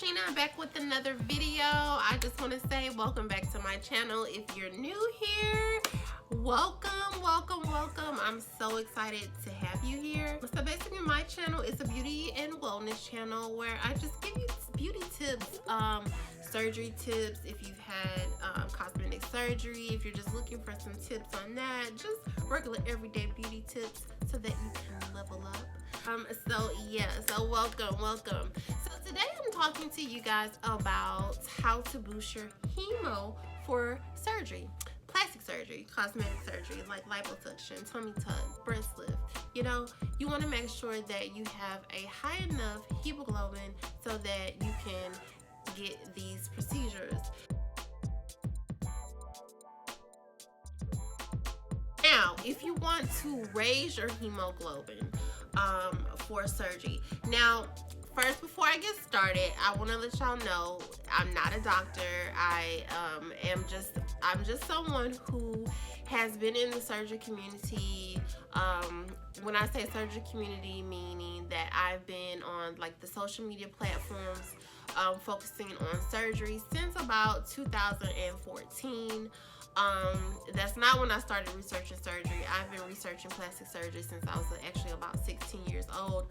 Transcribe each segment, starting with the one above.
Sheena back with another video. I just want to say welcome back to my channel. If you're new here, welcome. I'm so excited to have you here. So basically my channel is a beauty and wellness channel where I just give you beauty tips, surgery tips if you've had cosmetic surgery, if you're just looking for some tips on that, just regular everyday beauty tips so that you can level up. So welcome. So today I'm talking to you guys about how to boost your hemo for surgery. Plastic surgery, cosmetic surgery, like liposuction, tummy tuck, breast lift. You know, you want to make sure that you have a high enough hemoglobin so that you can get these procedures. Now, if you want to raise your hemoglobin for surgery. Now, first, before I get started, I want to let y'all know I'm not a doctor. I'm just someone who has been in the surgery community. When I say surgery community, meaning that I've been on like the social media platforms focusing on surgery since about 2014. That's not when I started researching surgery. I've been researching plastic surgery since I was actually about 16 years old.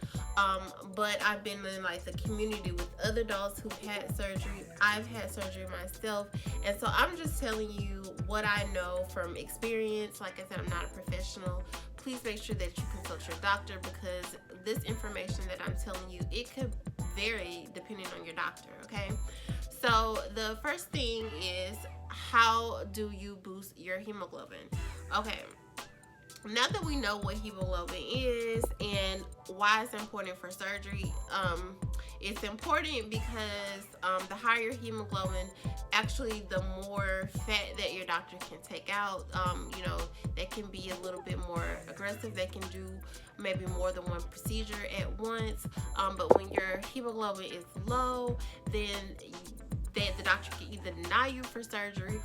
But I've been in like the community with other adults who've had surgery. I've had surgery myself, and so I'm just telling you what I know from experience. Like I said, I'm not a professional. Please make sure that you consult your doctor, because this information that I'm telling you, it could vary depending on your doctor, okay? So the first thing is, how do you boost your hemoglobin? Okay, now that we know what hemoglobin is and why it's important for surgery, it's important because the higher hemoglobin, actually the more fat that your doctor can take out. You know, they can be a little bit more aggressive. They can do maybe more than one procedure at once. But when your hemoglobin is low, then the doctor can either deny you for surgery,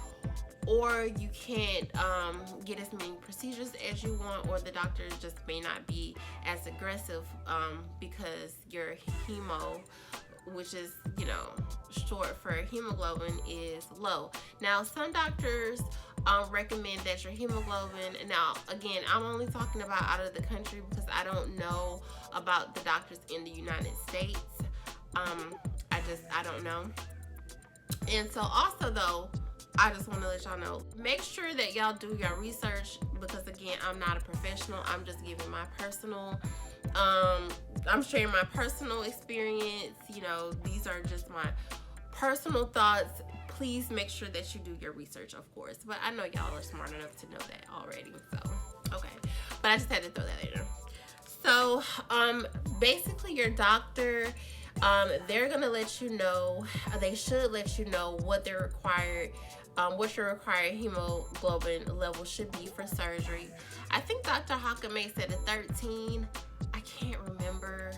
or you can't get as many procedures as you want, or the doctor just may not be as aggressive because your hemo, which is, you know, short for hemoglobin, is low. Now, some doctors recommend that your hemoglobin, now again, I'm only talking about out of the country because I don't know about the doctors in the United States. I don't know. And so also though, I just want to let y'all know, make sure that y'all do your research, because again, I'm not a professional. I'm just giving my personal, I'm sharing my personal experience. You know, these are just my personal thoughts. Please make sure that you do your research, of course. But I know y'all are smart enough to know that already. So, okay. But I just had to throw that in there. So, basically your doctor, they're gonna let you know, they should let you know what they're required, what your required hemoglobin level should be for surgery. I think Dr. Hockamay said a 13. I can't remember.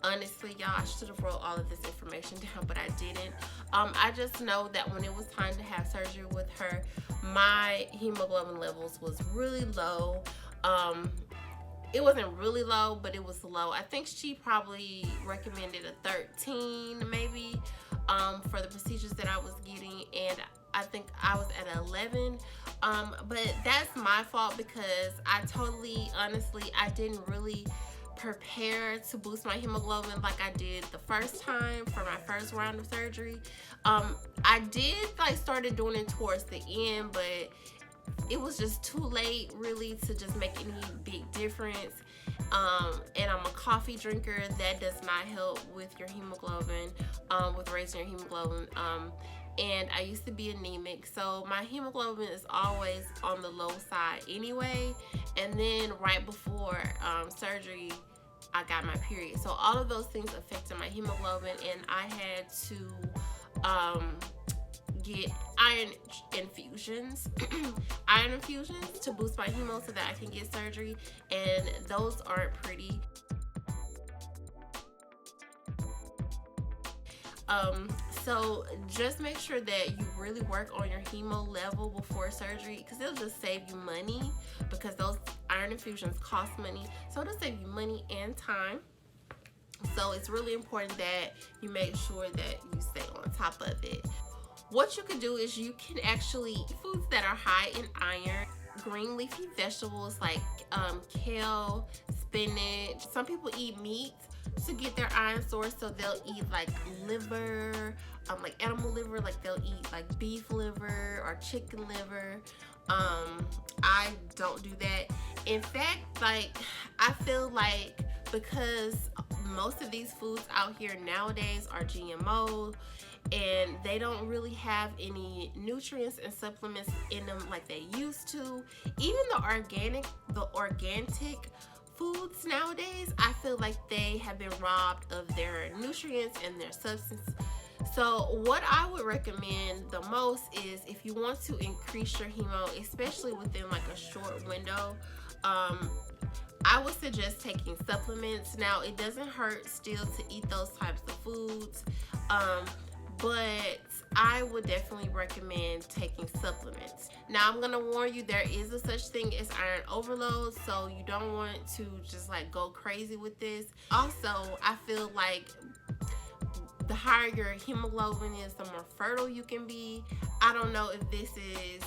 Honestly, y'all, I should have wrote all of this information down, but I didn't. I just know that when it was time to have surgery with her, my hemoglobin levels was really low. It wasn't really low, but it was low. I think she probably recommended a 13 maybe for the procedures that I was getting, and I think I was at 11. But that's my fault, because I honestly, I didn't really prepare to boost my hemoglobin like I did the first time for my first round of surgery. I did started doing it towards the end, but it was just too late really to just make any big difference. And I'm a coffee drinker. That does not help with your hemoglobin, with raising your hemoglobin. And I used to be anemic, so my hemoglobin is always on the low side anyway. And then right before surgery, I got my period. So all of those things affected my hemoglobin, and I had to get iron infusions to boost my hemo so that I can get surgery, and those aren't pretty. So just make sure that you really work on your hemo level before surgery, because it'll just save you money, because those iron infusions cost money. So it'll save you money and time. So it's really important that you make sure that you stay on top of it. What you can do is you can actually eat foods that are high in iron, green leafy vegetables like kale, spinach. Some people eat meat to get their iron source, so they'll eat like liver, like animal liver, like they'll eat like beef liver or chicken liver. I don't do that. In fact, like I feel like because most of these foods out here nowadays are GMO and they don't really have any nutrients and supplements in them like they used to. Even the organic foods nowadays, I feel like they have been robbed of their nutrients and their substance. So what I would recommend the most is if you want to increase your hemo, especially within like a short window, I would suggest taking supplements. Now, it doesn't hurt still to eat those types of foods, but I would definitely recommend taking supplements. Now, I'm gonna warn you, there is a such thing as iron overload, so you don't want to just like go crazy with this. Also, I feel like the higher your hemoglobin is, the more fertile you can be. I don't know if this is,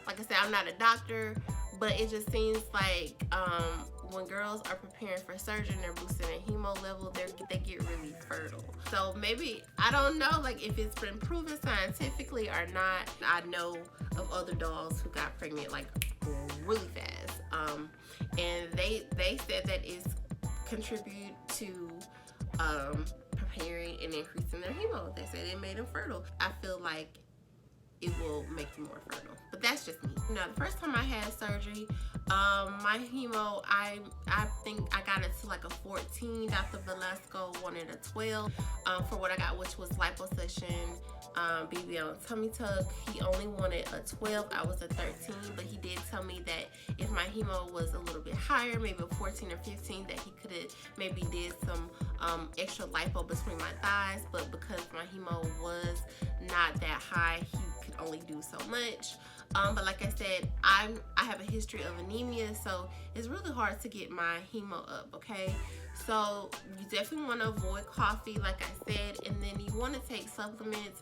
like I said, I'm not a doctor, but it just seems like when girls are preparing for surgery and they're boosting their hemo level, they get really fertile. So maybe, I don't know like if it's been proven scientifically or not. I know of other dolls who got pregnant like really fast, and they said that it's contribute to preparing and increasing their hemo. They said it made them fertile. I feel like it will make you more fertile, but that's just me. Now, the first time I had surgery, my hemo, I think I got it to like a 14. Dr. Velasco wanted a 12 for what I got, which was liposuction, BBL and tummy tuck. He only wanted a 12. I was a 13, but he did tell me that if my hemo was a little bit higher, maybe a 14 or 15, that he could have maybe did some extra lipo between my thighs. But because my hemo was not that high, he could only do so much. But like I said, I have a history of anemia, so it's really hard to get my hemo up, okay? So you definitely want to avoid coffee, like I said, and then you want to take supplements.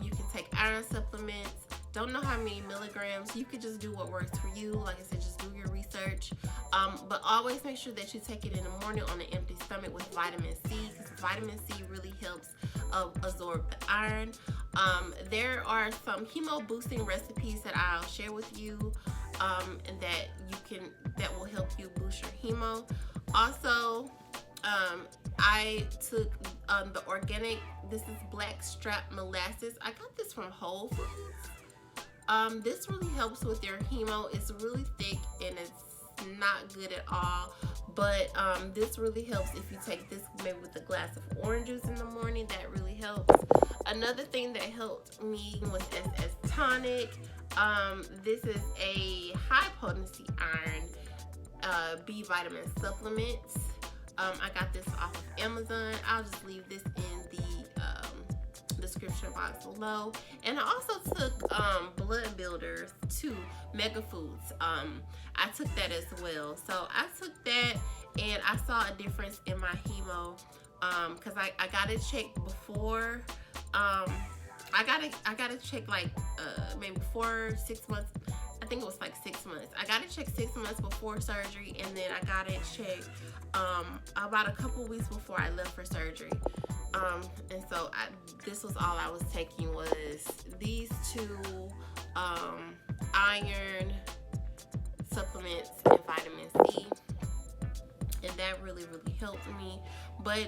You can take iron supplements. Don't know how many milligrams. You could just do what works for you. Like I said, just do your research. But always make sure that you take it in the morning on an empty stomach with vitamin C, because vitamin C really helps absorb the iron. There are some hemo boosting recipes that I'll share with you, and that will help you boost your hemo. Also, I took the organic, this is black strap molasses. I got this from Whole Foods. This really helps with your hemo. It's really thick and it's not good at all, but this really helps if you take this maybe with a glass of orange juice in the morning. That really helps. Another thing that helped me was SS tonic. This is a high potency iron B vitamin supplements. I got this off of Amazon. I'll just leave this in the description box below. And I also took blood builders too, Mega Foods. I took that as well. So I took that and I saw a difference in my hemo, because I got it checked before. I got it checked like maybe 6 months. I think it was like 6 months. I got it checked 6 months before surgery, and then I got it checked about a couple weeks before I left for surgery. And so this was all I was taking, was these two iron supplements and vitamin C, and that really helped me. But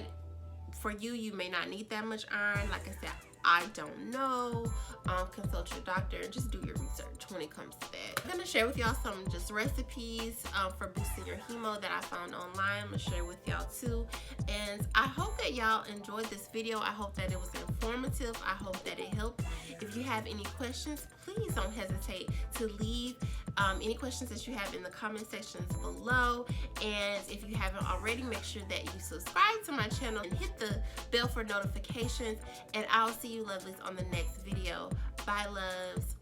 for you may not need that much iron. Like I said, I don't know. Consult your doctor and just do your research when it comes to that. I'm gonna share with y'all some just recipes for boosting your hemo that I found online. I'm gonna share with y'all too. And I hope that y'all enjoyed this video. I hope that it was informative. I hope that it helped. If you have any questions, please don't hesitate to leave any questions that you have in the comment sections below. And if you haven't already, make sure that you subscribe to my channel and hit the bell for notifications. And I'll see you lovelies on the next video. Bye, loves.